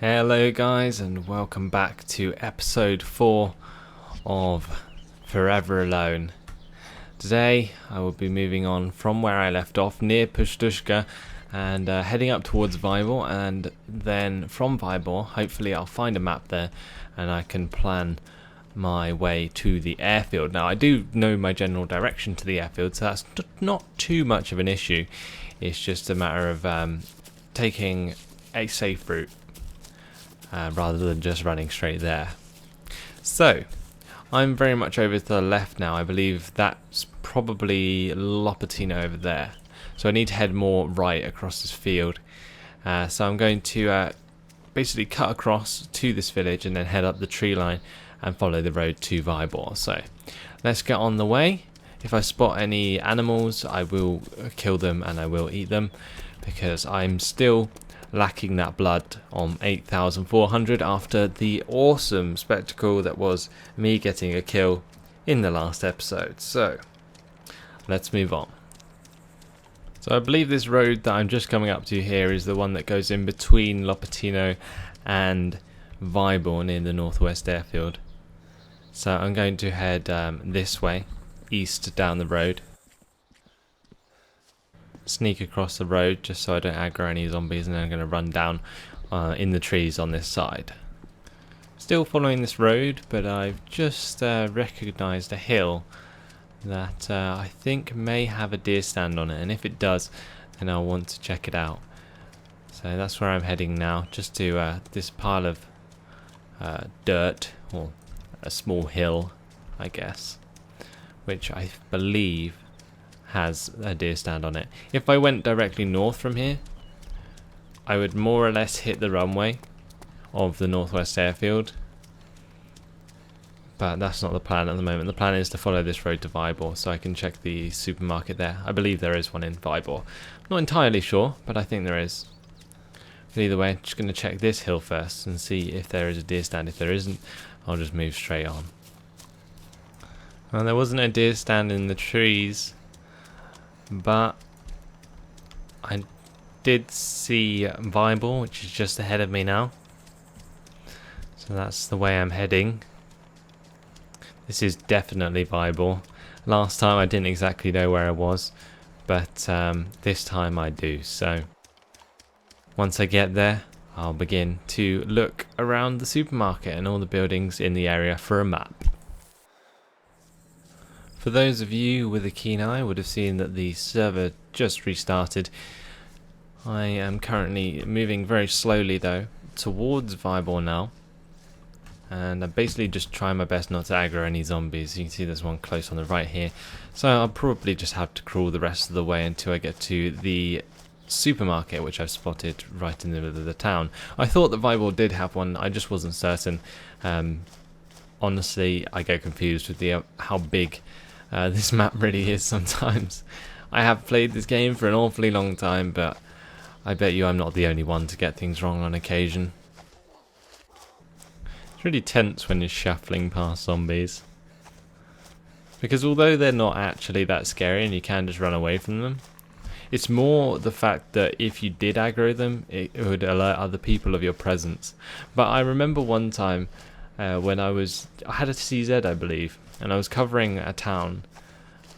Hello guys, and welcome back to episode 4 of Forever Alone. Today I will be moving on from where I left off near Pushtushka and heading up towards Vybor, and then from Vybor hopefully I'll find a map there and I can plan my way to the airfield. Now I do know my general direction to the airfield, so that's not too much of an issue. It's just a matter of taking a safe route rather than just running straight there. So I'm very much over to the left now. I believe that's probably Lopatino over there, so I need to head more right across this field. So I'm going to basically cut across to this village and then head up the tree line and follow the road to Vybor. So let's get on the way. If I spot any animals, I will kill them and I will eat them, because I'm still lacking that blood on 8,400 after the awesome spectacle that was me getting a kill in the last episode. So let's move on. So I believe this road that I'm just coming up to here is the one that goes in between Lopatino and Vybor near the northwest airfield. So I'm going to head this way, east down the road. Sneak across the road just so I don't aggro any zombies, and then I'm going to run down in the trees on this side. Still following this road, but I've just recognised a hill that I think may have a deer stand on it, and if it does then I'll want to check it out. So that's where I'm heading now, just to this pile of dirt, or a small hill I guess, which I believe has a deer stand on it. If I went directly north from here, I would more or less hit the runway of the northwest airfield, but that's not the plan at the moment. The plan is to follow this road to Vybor so I can check the supermarket there. I believe there is one in Vybor. Not entirely sure, but I think there is. But either way, I'm just going to check this hill first and see if there is a deer stand. If there isn't, I'll just move straight on. Well, there wasn't a deer stand in the trees, but I did see Vybor, which is just ahead of me now. So that's the way I'm heading. This is definitely Vybor. Last time I didn't exactly know where I was, but this time I do. So once I get there, I'll begin to look around the supermarket and all the buildings in the area for a map. For those of you with a keen eye would have seen that the server just restarted. I am currently moving very slowly though towards Vybor now, and I'm basically just trying my best not to aggro any zombies. You can see there's one close on the right here, so I'll probably just have to crawl the rest of the way until I get to the supermarket, which I've spotted right in the middle of the town. I thought that Vybor did have one, I just wasn't certain. Honestly, I get confused with the how big this map really is sometimes. I have played this game for an awfully long time, but I bet you I'm not the only one to get things wrong on occasion. It's really tense when you're shuffling past zombies, because although they're not actually that scary and you can just run away from them, it's more the fact that if you did aggro them, it would alert other people of your presence. But I remember one time when I had a CZ, I believe, and I was covering a town.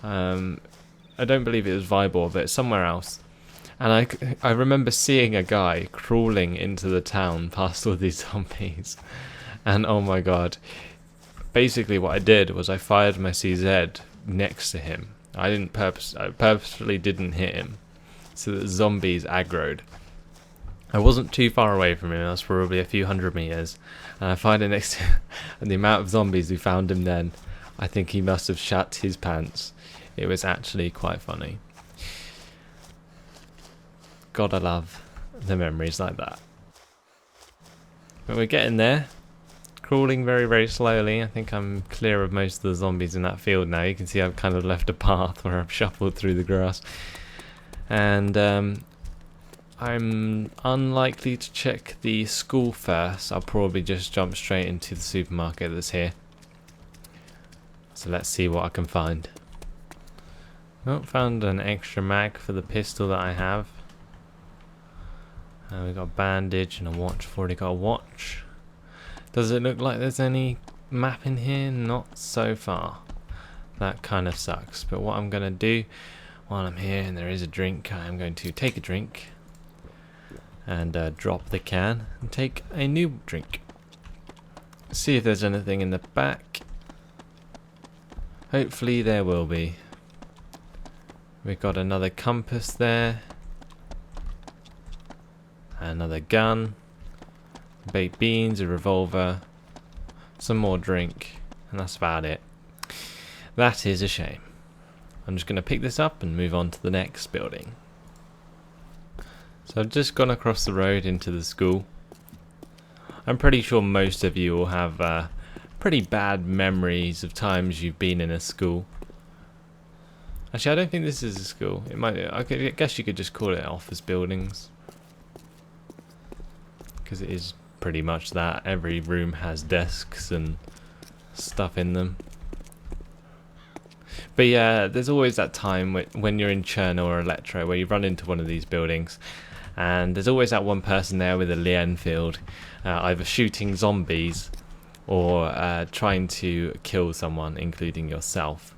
I don't believe it was Vybor, but somewhere else. And I remember seeing a guy crawling into the town past all these zombies. And oh my god. Basically what I did was I fired my CZ next to him. I purposefully didn't hit him, so that zombies aggroed. I wasn't too far away from him, I was probably a few hundred meters, and I fired it next to him, and the amount of zombies who found him then, I think he must have shat his pants. It was actually quite funny. Gotta love the memories like that. But we're getting there. Crawling very, very slowly. I think I'm clear of most of the zombies in that field now. You can see I've kind of left a path where I've shuffled through the grass. And I'm unlikely to check the school first. I'll probably just jump straight into the supermarket that's here. So let's see what I can find. Oh, found an extra mag for the pistol that I have. We've got a bandage and a watch. I've already got a watch. Does it look like there's any map in here? Not so far. That kind of sucks. But what I'm going to do while I'm here and there is a drink, I am going to take a drink and drop the can and take a new drink. See if there's anything in the back. Hopefully there will be. We've got another compass there. Another gun. Baked beans, a revolver. Some more drink. And that's about it. That is a shame. I'm just going to pick this up and move on to the next building. So I've just gone across the road into the school. I'm pretty sure most of you will have pretty bad memories of times you've been in a school. Actually, I don't think this is a school. It might. I guess you could just call it office buildings, because it is pretty much that. Every room has desks and stuff in them. But yeah, there's always that time when you're in Churn or Electro where you run into one of these buildings, and there's always that one person there with a Lee Enfield, either shooting zombies or trying to kill someone, including yourself.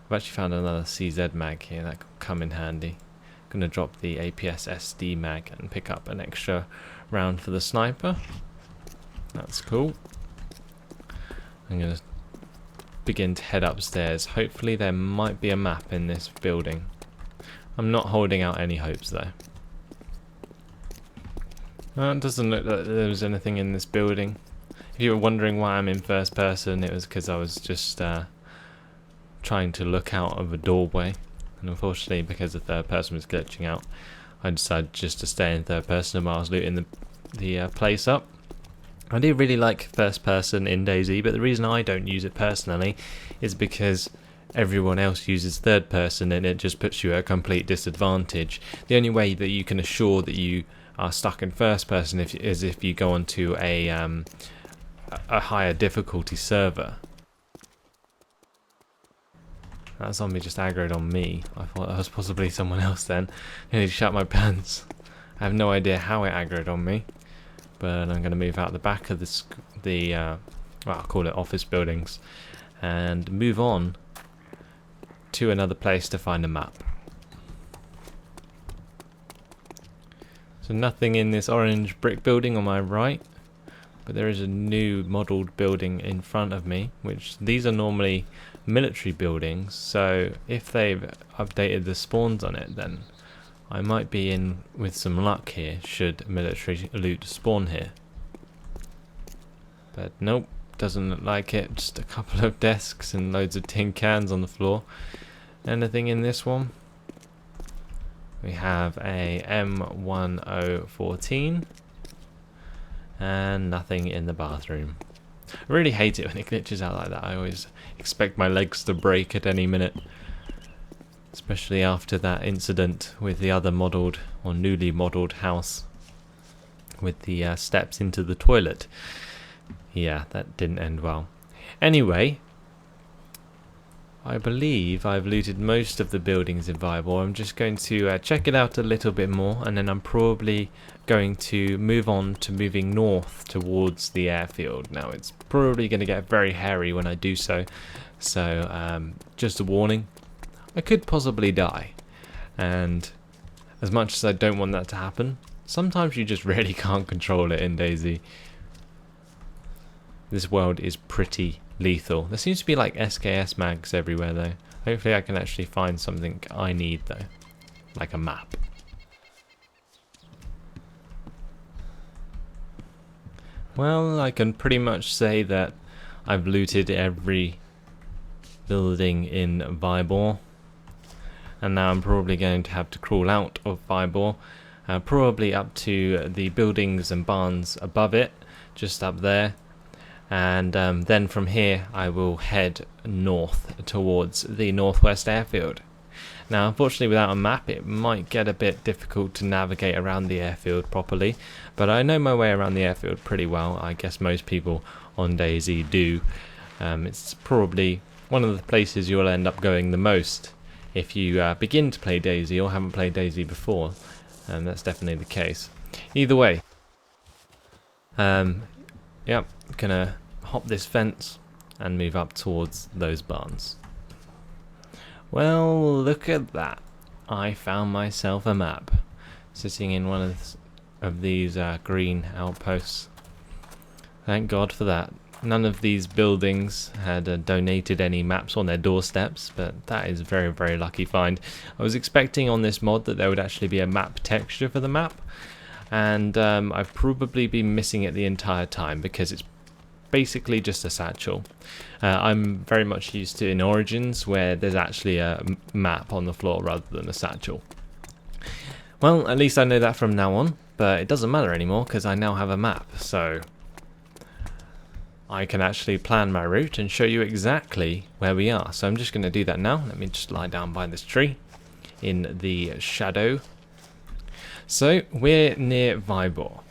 I've actually found another CZ mag here that could come in handy. I'm going to drop the APS SD mag and pick up an extra round for the sniper. That's cool. I'm going to begin to head upstairs. Hopefully there might be a map in this building. I'm not holding out any hopes though. It doesn't look like there was anything in this building. If you were wondering why I'm in first person, it was because I was just trying to look out of a doorway, and unfortunately because the third person was glitching out, I decided just to stay in third person while I was looting the place up. I do really like first person in DayZ, but the reason I don't use it personally is because everyone else uses third person and it just puts you at a complete disadvantage. The only way that you can assure that you are stuck in first person is if you go onto a higher difficulty server. That zombie just aggroed on me. I thought that was possibly someone else then. I nearly shat my pants. I have no idea how it aggroed on me. But I'm going to move out the back of well, I'll call it office buildings, and move on to another place to find a map. So nothing in this orange brick building on my right, but there is a new modelled building in front of me, which these are normally military buildings, so if they've updated the spawns on it, then I might be in with some luck here should military loot spawn here. But nope, doesn't look like it. Just a couple of desks and loads of tin cans on the floor. Anything in this one? We have a M1014 and nothing in the bathroom. I really hate it when it glitches out like that. I always expect my legs to break at any minute. Especially after that incident with the other modelled or newly modelled house with the steps into the toilet. Yeah, that didn't end well. Anyway, I believe I've looted most of the buildings in Vybor. I'm just going to check it out a little bit more, and then I'm probably going to move on to moving north towards the airfield. Now it's probably going to get very hairy when I do so, so just a warning. I could possibly die, and as much as I don't want that to happen, sometimes you just really can't control it in DayZ. This world is pretty lethal. There seems to be like SKS mags everywhere though. Hopefully I can actually find something I need though, like a map. Well, I can pretty much say that I've looted every building in Vybor. And now I'm probably going to have to crawl out of Vybor, probably up to the buildings and barns above it, just up there, and then from here I will head north towards the northwest airfield. Now unfortunately without a map it might get a bit difficult to navigate around the airfield properly, but I know my way around the airfield pretty well. I guess most people on DayZ do. It's probably one of the places you'll end up going the most if you begin to play DayZ or haven't played DayZ before, and that's definitely the case. either way, yep, gonna hop this fence and move up towards those barns. Well, look at that. I found myself a map sitting in one of these green outposts. Thank God for that. None of these buildings had donated any maps on their doorsteps, but that is a very, very lucky find. I was expecting on this mod that there would actually be a map texture for the map, and I've probably been missing it the entire time because it's basically just a satchel. I'm very much used to in Origins where there's actually a map on the floor rather than a satchel. Well, at least I know that from now on, but it doesn't matter anymore because I now have a map, so I can actually plan my route and show you exactly where we are. So I'm just going to do that now. Let me just lie down by this tree in the shadow. So we're near Vybor.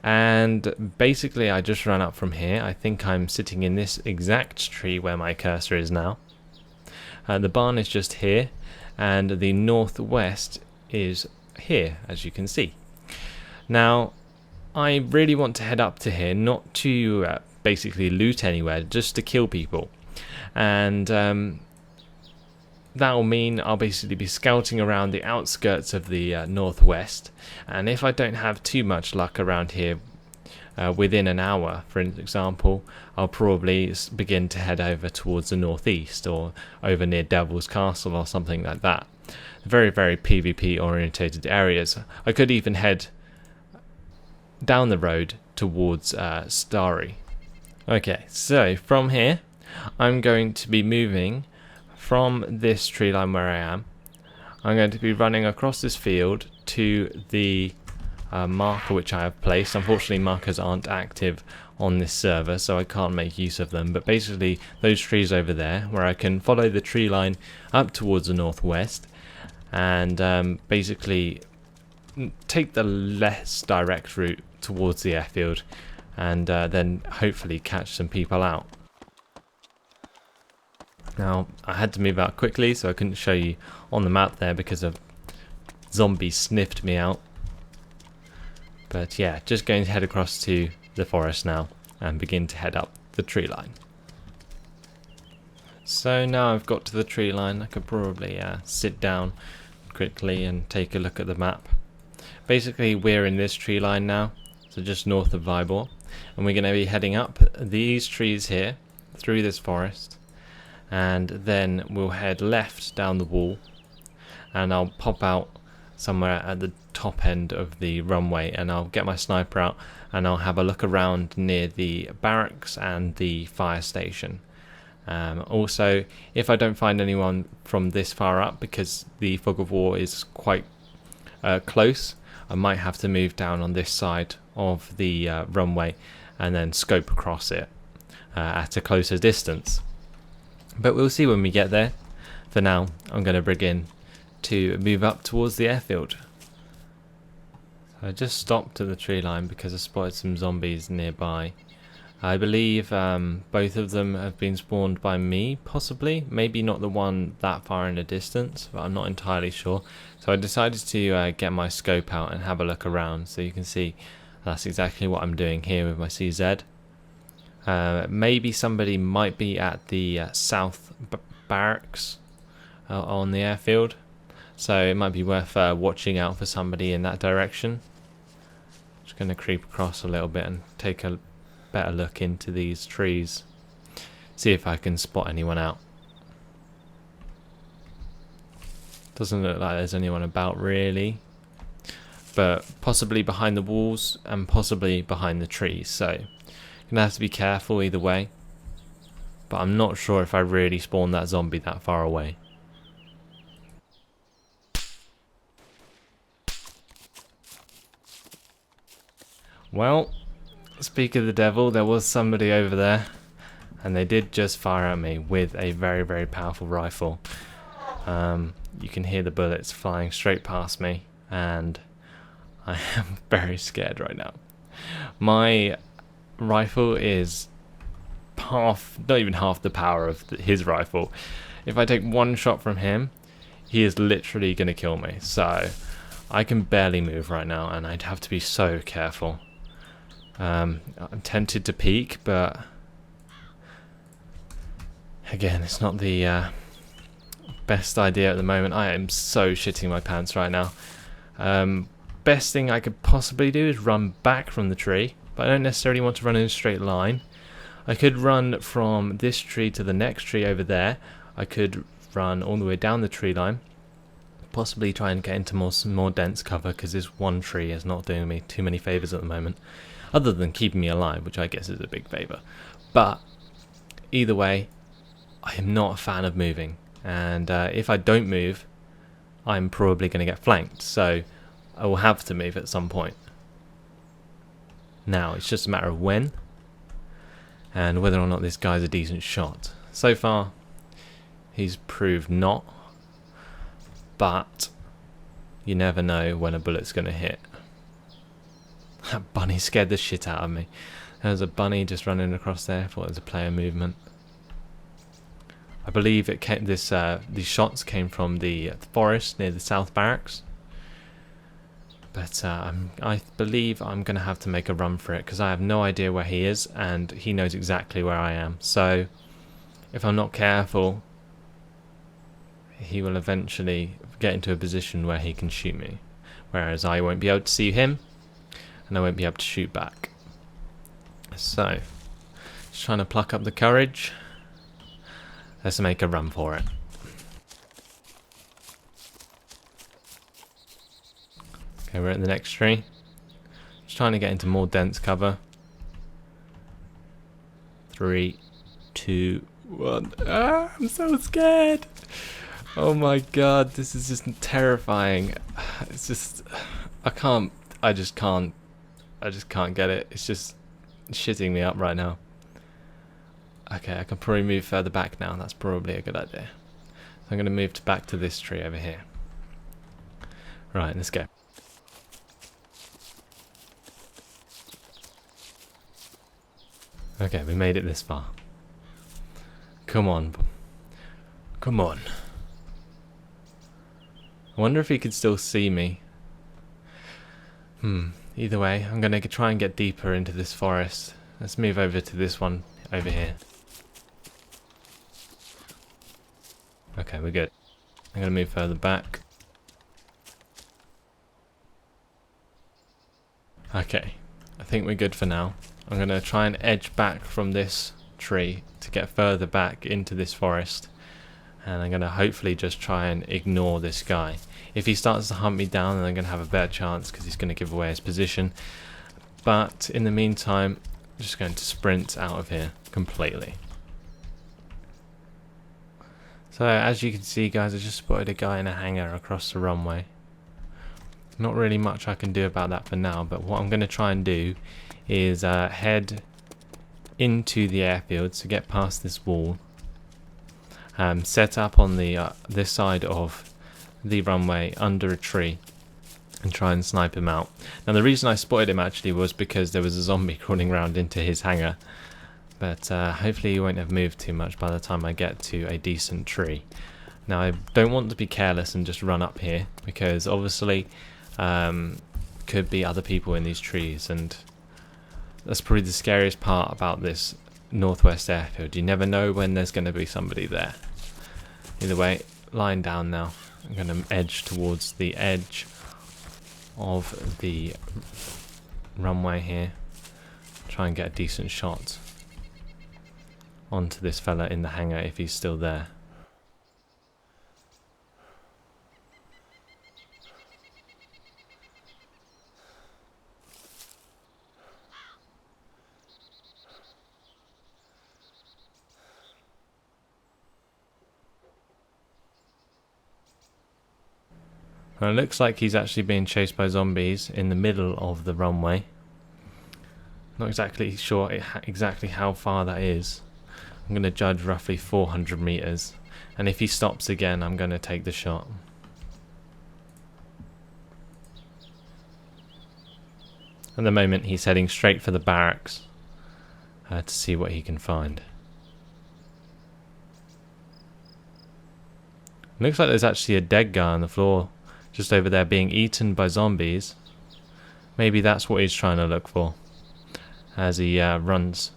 And basically I just ran up from here. I think I'm sitting in this exact tree where my cursor is now. The barn is just here, and the northwest is here, as you can see. Now, I really want to head up to here, not to basically loot anywhere, just to kill people. And that will mean I'll basically be scouting around the outskirts of the northwest, and if I don't have too much luck around here within an hour, for example, I'll probably begin to head over towards the northeast or over near Devil's Castle or something like that. Very, very PvP orientated areas. I could even head down the road towards Starry. Okay, so from here I'm going to be moving from this tree line where I am. I'm going to be running across this field to the marker which I have placed. Unfortunately, markers aren't active on this server, so I can't make use of them, but basically those trees over there where I can follow the tree line up towards the northwest and basically take the less direct route towards the airfield and then hopefully catch some people out. Now, I had to move out quickly, so I couldn't show you on the map there because a zombie sniffed me out. But yeah, just going to head across to the forest now and begin to head up the tree line. So now I've got to the tree line, I could probably sit down quickly and take a look at the map. Basically, we're in this tree line now, so just north of Vybor, and we're going to be heading up these trees here through this forest, and then we'll head left down the wall, and I'll pop out somewhere at the top end of the runway, and I'll get my sniper out and I'll have a look around near the barracks and the fire station. Also, if I don't find anyone from this far up, because the fog of war is quite close, I might have to move down on this side of the runway and then scope across it at a closer distance. But we'll see when we get there. For now, I'm going to begin to move up towards the airfield. So I just stopped at the tree line because I spotted some zombies nearby. I believe both of them have been spawned by me, possibly. Maybe not the one that far in the distance, but I'm not entirely sure. So I decided to get my scope out and have a look around, so you can see that's exactly what I'm doing here with my CZ. Maybe somebody might be at the south barracks on the airfield, so it might be worth watching out for somebody in that direction. Just going to creep across a little bit and take a better look into these trees, see if I can spot anyone out. Doesn't look like there's anyone about really, but possibly behind the walls and possibly behind the trees, so you're gonna have to be careful either way. But I'm not sure if I really spawned that zombie that far away. Well, speak of the devil, there was somebody over there, and they did just fire at me with a very, very powerful rifle. You can hear the bullets flying straight past me, and I am very scared right now. My rifle is half, not even half the power of his rifle. If I take one shot from him, he is literally going to kill me. So I can barely move right now, and I'd have to be so careful. I'm tempted to peek, but again, it's not the best idea at the moment. I am so shitting my pants right now. Best thing I could possibly do is run back from the tree, but I don't necessarily want to run in a straight line. I could run from this tree to the next tree over there. I could run all the way down the tree line, possibly try and get into more dense cover, because this one tree is not doing me too many favours at the moment, other than keeping me alive, which I guess is a big favour. But either way, I am not a fan of moving, and if I don't move, I'm probably going to get flanked, so I will have to move at some point. Now, it's just a matter of when, and whether or not this guy's a decent shot. So far, he's proved not, but you never know when a bullet's going to hit. That bunny scared the shit out of me. There was a bunny just running across there. I thought it was a player movement. I believe it came, these shots came from the forest near the South Barracks. But I believe I'm going to have to make a run for it, because I have no idea where he is, and he knows exactly where I am. So if I'm not careful, he will eventually get into a position where he can shoot me, whereas I won't be able to see him, and I won't be able to shoot back. So, just trying to pluck up the courage. Let's make a run for it. Okay, we're at the next tree. Just trying to get into more dense cover. 3, 2, 1. Ah, I'm so scared. Oh my god, this is just terrifying. It's just, I just can't get it. It's just shitting me up right now. Okay, I can probably move further back now. That's probably a good idea. So I'm going to move back to this tree over here. Right, let's go. Okay, we made it this far. Come on. Come on. I wonder if he could still see me. Either way, I'm going to try and get deeper into this forest. Let's move over to this one over here. Okay, we're good. I'm going to move further back. Okay, I think we're good for now. I'm going to try and edge back from this tree to get further back into this forest. And I'm going to hopefully just try and ignore this guy. If he starts to hunt me down, then I'm going to have a better chance, because he's going to give away his position. But in the meantime, I'm just going to sprint out of here completely. So as you can see, guys, I just spotted a guy in a hangar across the runway. Not really much I can do about that for now, but what I'm going to try and do is head into the airfield to get past this wall. Set up on the this side of the runway under a tree and try and snipe him out. Now the reason I spotted him actually was because there was a zombie crawling around into his hangar, but hopefully he won't have moved too much by the time I get to a decent tree. Now I don't want to be careless and just run up here, because obviously could be other people in these trees, and that's probably the scariest part about this northwest airfield. You never know when there's going to be somebody there. Either way, lying down now. I'm going to edge towards the edge of the runway here. Try and get a decent shot onto this fella in the hangar if he's still there. Well, it looks like he's actually being chased by zombies in the middle of the runway. Not exactly sure exactly how far that is. I'm going to judge roughly 400 meters, and if he stops again, I'm going to take the shot. At the moment, he's heading straight for the barracks to see what he can find. Looks like there's actually a dead guy on the floor, just over there being eaten by zombies. Maybe that's what he's trying to look for as he runs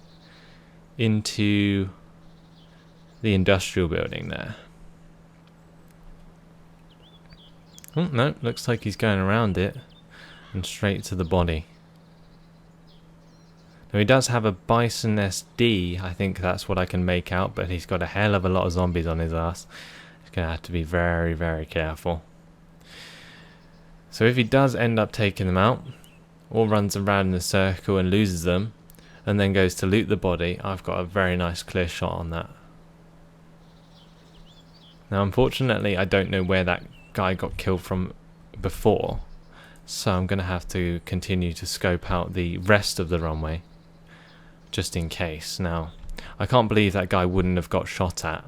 into the industrial building there. Oh, no, looks like he's going around it and straight to the body. Now he does have a Bison SD, I think that's what I can make out, but he's got a hell of a lot of zombies on his ass. He's going to have to be very, very careful. So if he does end up taking them out, or runs around in a circle and loses them, and then goes to loot the body, I've got a very nice clear shot on that. Now unfortunately I don't know where that guy got killed from before, so I'm going to have to continue to scope out the rest of the runway just in case. Now I can't believe that guy wouldn't have got shot at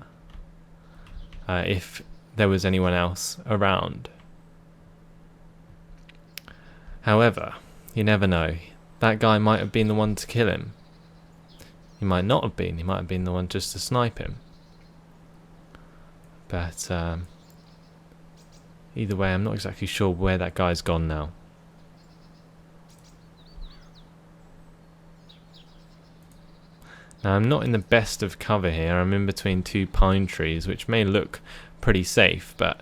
if there was anyone else around. However, you never know, that guy might have been the one to kill him. He might not have been, he might have been the one just to snipe him. But either way, I'm not exactly sure where that guy's gone now. Now I'm not in the best of cover here. I'm in between two pine trees, which may look pretty safe, but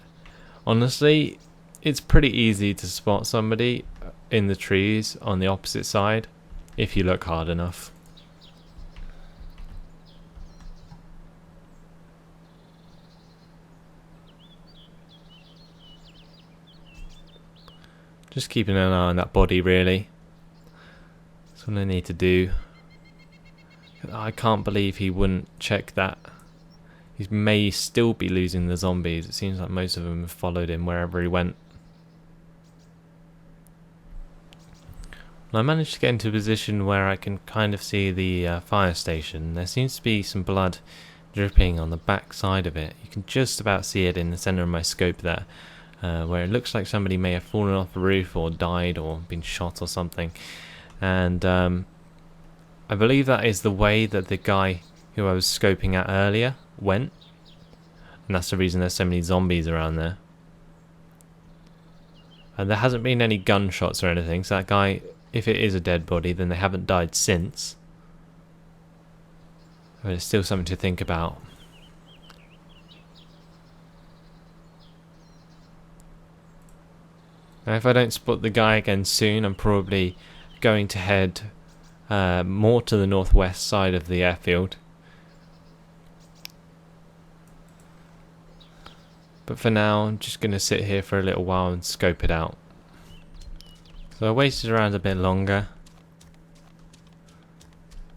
honestly it's pretty easy to spot somebody in the trees on the opposite side if you look hard enough. Just keeping an eye on that body, really. That's what I need to do. I can't believe he wouldn't check that. He may still be losing the zombies. It seems like most of them have followed him wherever he went. I managed to get into a position where I can kind of see the fire station. There seems to be some blood dripping on the back side of it. You can just about see it in the centre of my scope there, where it looks like somebody may have fallen off the roof or died or been shot or something. And I believe that is the way that the guy who I was scoping at earlier went, and that's the reason there's so many zombies around there. And there hasn't been any gunshots or anything, so that guy, if it is a dead body, then they haven't died since. But it's still something to think about. Now if I don't spot the guy again soon, I'm probably going to head more to the northwest side of the airfield. But for now, I'm just going to sit here for a little while and scope it out. So I waited around a bit longer,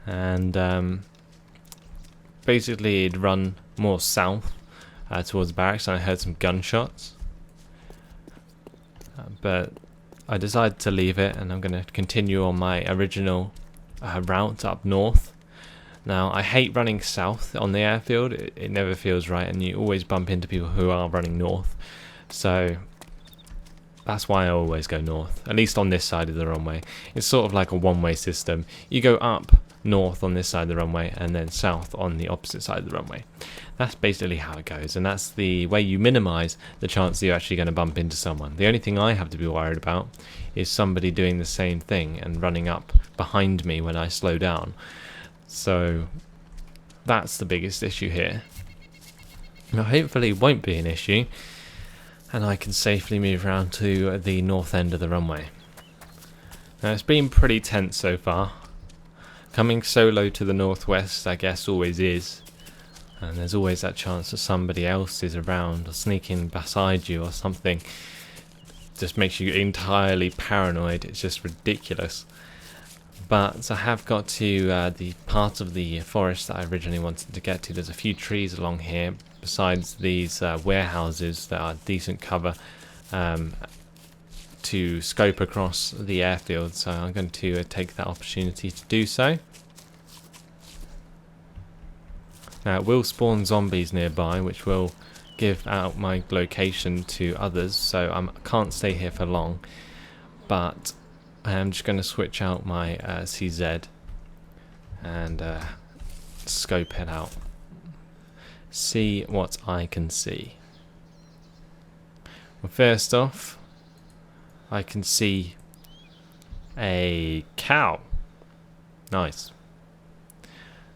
and basically it'd run more south towards the barracks, and I heard some gunshots. But I decided to leave it, and I'm going to continue on my original route up north. Now I hate running south on the airfield. It never feels right, and you always bump into people who are running north. So that's why I always go north, at least on this side of the runway. It's sort of like a one-way system. You go up north on this side of the runway and then south on the opposite side of the runway. That's basically how it goes, and that's the way you minimise the chance that you're actually going to bump into someone. The only thing I have to be worried about is somebody doing the same thing and running up behind me when I slow down. So that's the biggest issue here. Now hopefully it won't be an issue, and I can safely move around to the north end of the runway. Now it's been pretty tense so far. Coming solo to the northwest, I guess, always is. And there's always that chance that somebody else is around or sneaking beside you or something. Just makes you entirely paranoid. It's just ridiculous. But I have got to the part of the forest that I originally wanted to get to. There's a few trees along here, besides these warehouses that are decent cover to scope across the airfield. So I'm going to take that opportunity to do so. Now it will spawn zombies nearby, which will give out my location to others, so I can't stay here for long. But I am just going to switch out my CZ and scope it out. See what I can see. Well, first off, I can see a cow. Nice.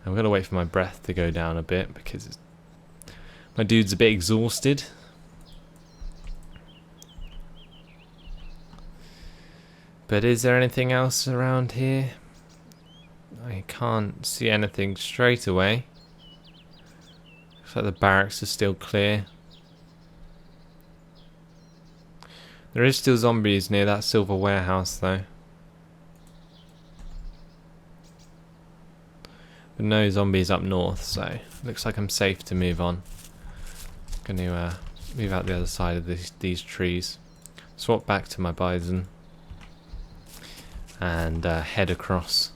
I'm going to wait for my breath to go down a bit because my dude's a bit exhausted. But is there anything else around here? I can't see anything straight away. Looks like the barracks are still clear. There is still zombies near that silver warehouse though. But no zombies up north, so looks like I'm safe to move on. Going to move out the other side of these trees. Swap back to my bison. And head across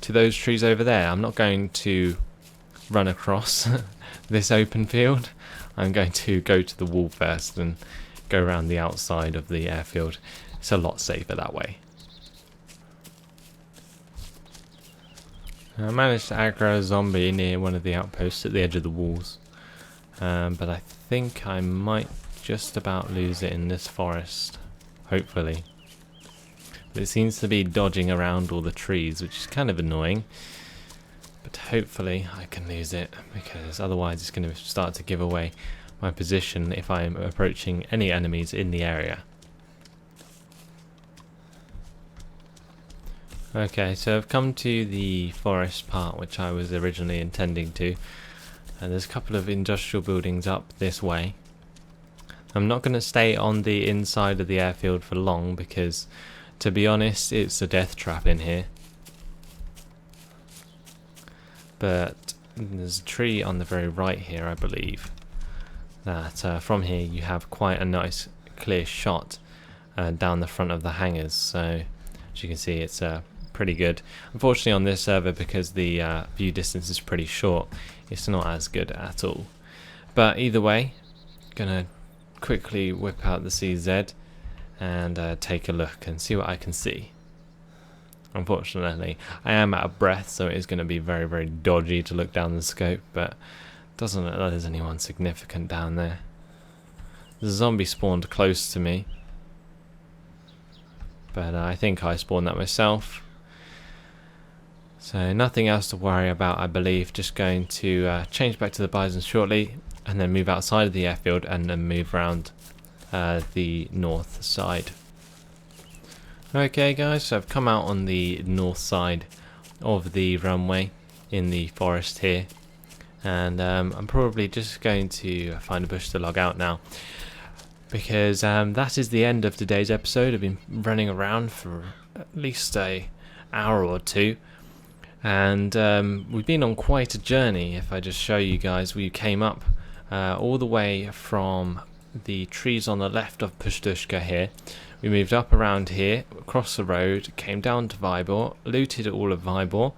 to those trees over there. I'm not going to run across this open field. I'm going to go to the wall first and go around the outside of the airfield. It's a lot safer that way. I managed to aggro a zombie near one of the outposts at the edge of the walls. But I think I might just about lose it in this forest. Hopefully. But it seems to be dodging around all the trees, which is kind of annoying. But hopefully I can lose it, because otherwise it's going to start to give away my position if I'm approaching any enemies in the area. Okay, so I've come to the forest part, which I was originally intending to. And there's a couple of industrial buildings up this way. I'm not going to stay on the inside of the airfield for long because, to be honest, it's a death trap in here. But there's a tree on the very right here, I believe, that from here you have quite a nice clear shot down the front of the hangars. So as you can see, it's pretty good. Unfortunately on this server, because the view distance is pretty short, it's not as good at all. But either way, gonna quickly whip out the CZ and take a look and see what I can see. Unfortunately, I am out of breath, so it is going to be very, very dodgy to look down the scope, but doesn't look like there's anyone significant down there. There's a zombie spawned close to me, but I think I spawned that myself. So nothing else to worry about, I believe. Just going to change back to the bison shortly, and then move outside of the airfield, and then move around the north side. Okay guys, so I've come out on the north side of the runway in the forest here, and I'm probably just going to find a bush to log out now, because that is the end of today's episode. I've been running around for at least an hour or two, and we've been on quite a journey. If I just show you guys, we came up all the way from the trees on the left of Pushtushka here. We moved up around here, across the road, came down to Vybor, looted all of Vybor,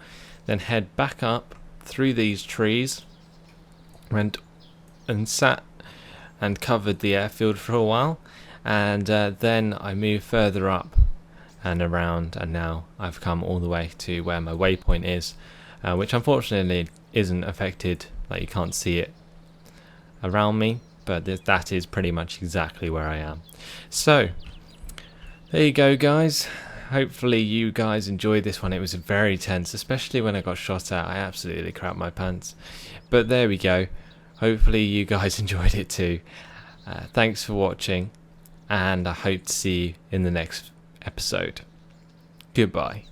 then head back up through these trees, went and sat and covered the airfield for a while, and then I moved further up and around, and now I've come all the way to where my waypoint is, which unfortunately isn't affected, like you can't see it around me, but that is pretty much exactly where I am. So there you go guys, hopefully you guys enjoyed this one. It was very tense, especially when I got shot at. I absolutely crapped my pants, but there we go. Hopefully you guys enjoyed it too. Thanks for watching, and I hope to see you in the next episode. Goodbye.